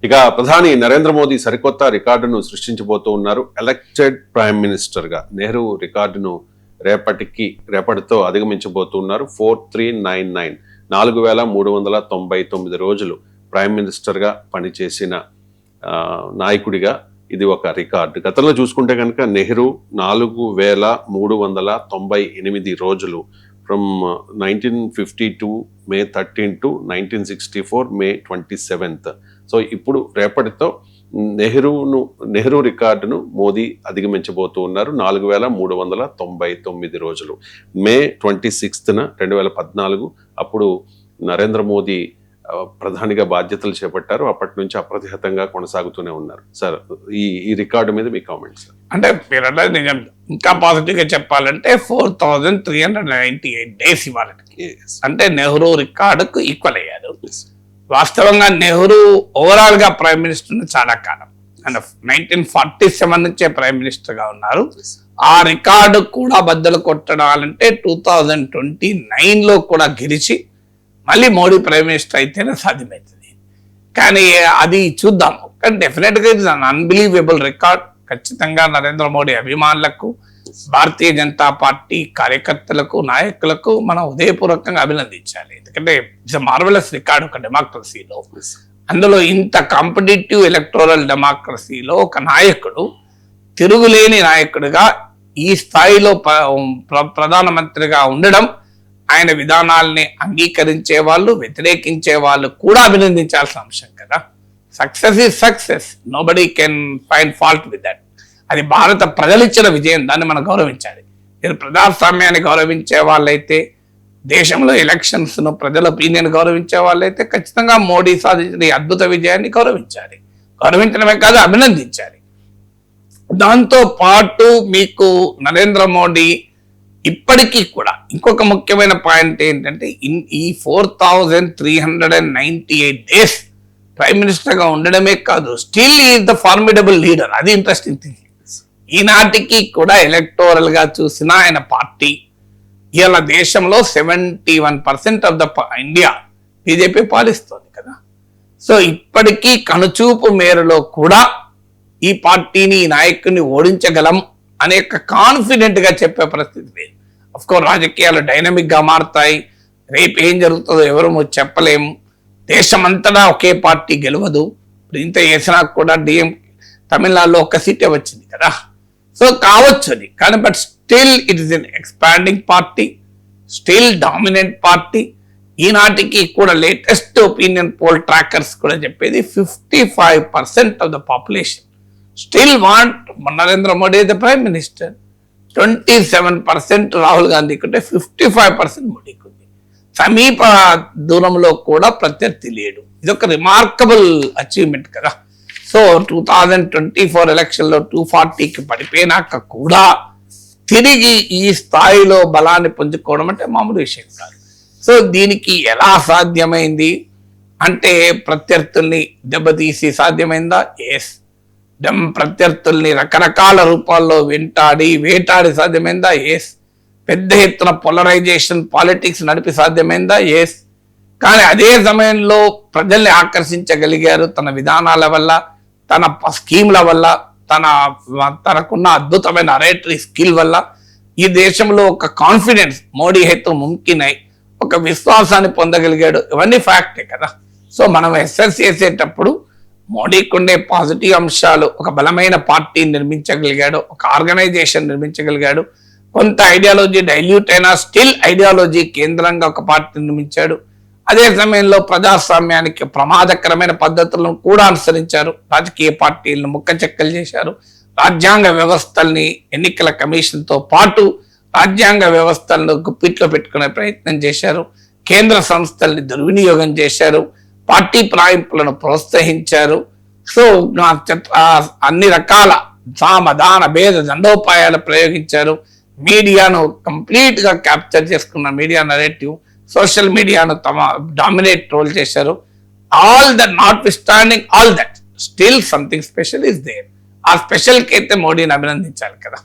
ఇక ప్రధాని నరేంద్ర మోదీ సరికొత్త రికార్డును సృష్టించబోతూ ఉన్నారు. ఎలక్టెడ్ ప్రైమ్ మినిస్టర్ గా నెహ్రూ రికార్డును రేపటితో అధిగమించబోతున్నారు. 4399 4399 రోజులు ప్రైమ్ మినిస్టర్ గా పనిచేసిన నాయకుడిగా ఇది ఒక రికార్డు. గతంలో చూసుకుంటే కనుక నెహ్రూ 4398 రోజులు from 1952 May 13 to 1964 May 27th. So ఇప్పుడు రేపటితో నెహ్రూ రికార్డును మోదీ అధిగమించబోతూ ఉన్నారు. 4399 రోజులు. మే 26న 2014 అప్పుడు నరేంద్ర మోదీ ప్రధానిగా బాధ్యతలు చేపట్టారు. అప్పటి నుంచి అప్రతిహతంగా కొనసాగుతూనే ఉన్నారు. సార్, ఈ రికార్డు మీద మీ కామెంట్స్. అంటే మీరు నిజం, ఇంకా పాజిటివ్ గా చెప్పాలంటే 4398 డేస్ ఇవ్వాలి. అంటే నెహ్రూ రికార్డుకు ఈక్వల్ అయ్యారు. వాస్తవంగా నెహ్రూ ఓవరాల్ గా ప్రైమ్ మినిస్టర్ చాలా కాలం, అంటే 1947 నుంచే ప్రైమ్ మినిస్టర్ గా ఉన్నారు. ఆ రికార్డు కూడా బద్దలు కొట్టడాలంటే 2029లో కూడా గెలిచి మళ్ళీ మోడీ ప్రైమ్ మినిస్టర్ అయితేనే సాధ్యమవుతుంది. కానీ అది చూద్దాము. కానీ డెఫినెట్ గా ఇది అన్బిలీవబుల్ రికార్డ్. ఖచ్చితంగా నరేంద్ర మోడీ అభిమానులకు, భారతీయ జనతా పార్టీ కార్యకర్తలకు, నాయకులకు మనం ఉదయపూర్వకంగా అభినందించాలి. ఎందుకంటే ఇట్స్ మార్వెలస్ రికార్డ్ ఒక డెమోక్రసీలో. అందులో ఇంత కాంపిటేటివ్ ఎలక్టోరల్ డెమోక్రసీలో ఒక నాయకుడు, తిరుగులేని నాయకుడిగా ఈ స్థాయిలో ప్రధానమంత్రిగా ఉండడం, ఆయన విధానాల్ని అంగీకరించే వాళ్ళు, వ్యతిరేకించే వాళ్ళు కూడా అభినందించాల్సిన అంశం కదా. Success is success, nobody can find fault with that. అది భారత ప్రజలిచ్చిన విజయం, దాన్ని మనం గౌరవించాలి. మీరు ప్రజాస్వామ్యాన్ని గౌరవించే వాళ్ళైతే, దేశంలో ఎలక్షన్స్ ను ప్రజల ఒపీనియన్ గౌరవించే వాళ్ళైతే ఖచ్చితంగా మోడీ సాధించిన ఈ అద్భుత విజయాన్ని గౌరవించాలి. గౌరవించడమే కాదు, అభినందించాలి. దాంతో పాటు మీకు నరేంద్ర మోడీ ఇప్పటికీ కూడా ఇంకొక ముఖ్యమైన పాయింట్ ఏంటంటే, ఈ 4398 డేస్ ప్రైమ్ మినిస్టర్ గా ఉండడమే కాదు, still is the formidable leader. అది ఇంట్రెస్టింగ్ థింగ్. ఈనాటికి కూడా ఎలక్టోరల్ గా చూసిన ఆయన పార్టీ ఇలా దేశంలో 71% ఆఫ్ ద ఇండియా బీజేపీ పాలిస్తోంది కదా. సో ఇప్పటికీ కనుచూపు మేరలో కూడా ఈ పార్టీని, ఈ నాయకుడిని ఓడించగలం అనే కాన్ఫిడెంట్ గా చెప్పే పరిస్థితి లేదు. అఫ్కోర్స్ రాజకీయాలు డైనమిక్ గా మారుతాయి. రేపు ఏం జరుగుతుందో ఎవరు చెప్పలేము. దేశమంతటా ఒకే పార్టీ గెలవదు. ఇప్పుడు ఇంత చేసినా కూడా తమిళనాడులో ఒక్క సీటే వచ్చింది కదా. సో కావచ్చు అది, కానీ but still it is an expanding party, still dominant party. ఈనాటికి కూడా లేటెస్ట్ ఒపీనియన్ పోల్ ట్రాకర్స్ కూడా చెప్పేది 55% of the population still want Narendra Modi the prime minister. 27% Rahul గాంధీకి ఉంటే 55% మోడీకి ఉంది. సమీప దూరంలో కూడా ప్రత్యర్థి లేడు. ఇది ఒక రిమార్కబుల్ అచీవ్మెంట్ కదా. సో 2024 ఎలక్షన్లో 240కి పడిపోయినాక కూడా తిరిగి ఈ స్థాయిలో బలాన్ని పుంజుకోవడం అంటే మామూలు విషయం కాదు. సో దీనికి ఎలా సాధ్యమైంది అంటే, ప్రత్యర్థుల్ని దెబ్బతీసి సాధ్యమైందా? ఎస్. ప్రత్యర్థుల్ని రకరకాల రూపాల్లో వేటాడి సాధ్యమైందా? ఎస్. పెద్ద ఎత్తున పోలరైజేషన్ పాలిటిక్స్ నడిపి సాధ్యమైందా? ఎస్. కానీ అదే సమయంలో ప్రజల్ని ఆకర్షించగలిగారు తన విధానాల వల్ల, తన స్కీమ్ల వల్ల, తనకున్న అద్భుతమైన నరేటరీ స్కిల్ వల్ల. ఈ దేశంలో ఒక కాన్ఫిడెన్స్ మోడీ హైతో ముంకినై ఒక విశ్వాసాన్ని పొందగలిగాడు. ఇవన్నీ ఫ్యాక్టే కదా. సో మనం ఎస్ఎస్ చేసేటప్పుడు మోడీకి ఉండే పాజిటివ్ అంశాలు, ఒక బలమైన పార్టీని నిర్మించగలిగాడు, ఒక ఆర్గనైజేషన్ నిర్మించగలిగాడు, కొంత ఐడియాలజీ డైల్యూట్ అయినా స్టిల్ ఐడియాలజీ కేంద్రంగా ఒక పార్టీ నిర్మించాడు. అదే సమయంలో ప్రజాస్వామ్యానికి ప్రమాదకరమైన పద్ధతులను కూడా అనుసరించారు. రాజకీయ పార్టీలను ముక్కచెక్కలు చేశారు. రాజ్యాంగ వ్యవస్థల్ని, ఎన్నికల కమిషన్తో పాటు రాజ్యాంగ వ్యవస్థలను గుప్పిట్లో పెట్టుకునే ప్రయత్నం చేశారు. కేంద్ర సంస్థల్ని దుర్వినియోగం చేశారు. పార్టీ ప్రాయింపులను ప్రోత్సహించారు. సో అన్ని రకాల సామధాన భేద దండోపాయాలు ప్రయోగించారు. మీడియాను కంప్లీట్ గా క్యాప్చర్ చేసుకున్న మీడియా నరేటివ్, సోషల్ మీడియాను తమ డామినేట్ రోల్ చేశారు. All that notwithstanding all that, still something special is there. ఆ స్పెషల్ కి అయితే మోడీని అభినందించాలి కదా.